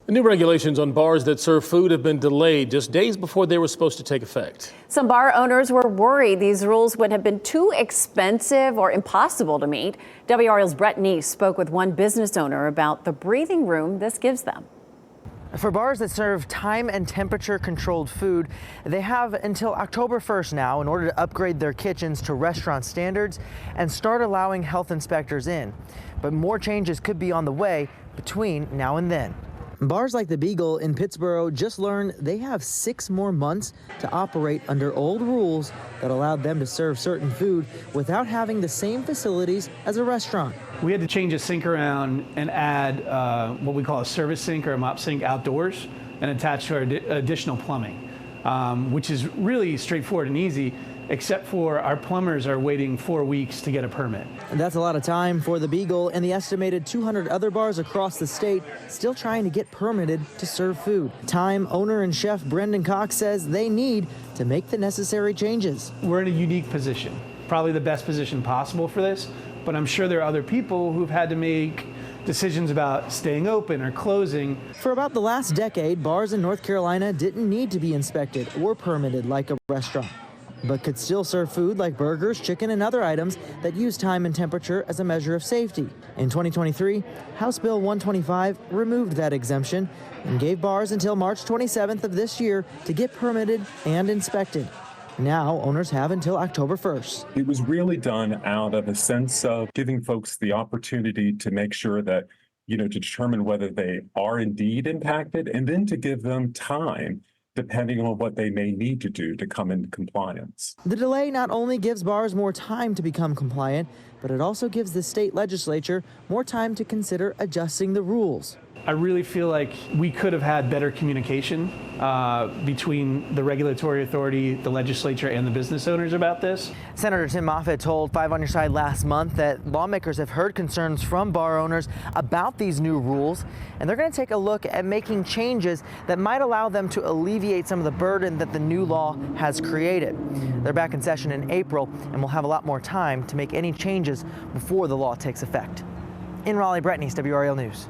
The new regulations on bars that serve food have been delayed just days before they were supposed to take effect. Some bar owners were worried these rules would have been too expensive or impossible to meet. WRAL's Brett Neese spoke with one business owner about the breathing room this gives them. For bars that serve time and temperature controlled food, they have until October 1st now in order to upgrade their kitchens to restaurant standards and start allowing health inspectors in. But more changes could be on the way between now and then. Bars like the Beagle in Pittsboro just learned they have 6 more months to operate under old rules that allowed them to serve certain food without having the same facilities as a restaurant. We had to change a sink around and add what we call a service sink or a mop sink outdoors and attach to our additional plumbing, which is really straightforward and easy, except for our plumbers are waiting 4 weeks to get a permit. And that's a lot of time for the Beagle and the estimated 200 other bars across the state still trying to get permitted to serve food. Time owner and chef Brendan Cox says they need to make the necessary changes. We're in a unique position, probably the best position possible for this, but I'm sure there are other people who've had to make decisions about staying open or closing. For about the last decade, bars in North Carolina didn't need to be inspected or permitted like a restaurant, but could still serve food like burgers, chicken, and other items that use time and temperature as a measure of safety. In 2023, House Bill 125 removed that exemption and gave bars until March 27th of this year to get permitted and inspected. Now, owners have until October 1st. It was really done out of a sense of giving folks the opportunity to make sure that, to determine whether they are indeed impacted, and then to give them time depending on what they may need to do to come into compliance. The delay not only gives bars more time to become compliant, but it also gives the state legislature more time to consider adjusting the rules. I really feel like we could have had better communication between the regulatory authority, the legislature, and the business owners about this. Senator Tim Moffitt told 5 on Your Side last month that lawmakers have heard concerns from bar owners about these new rules, and they're going to take a look at making changes that might allow them to alleviate some of the burden that the new law has created. They're back in session in April, and will have a lot more time to make any changes before the law takes effect. In Raleigh, Brett Neese, WRAL News.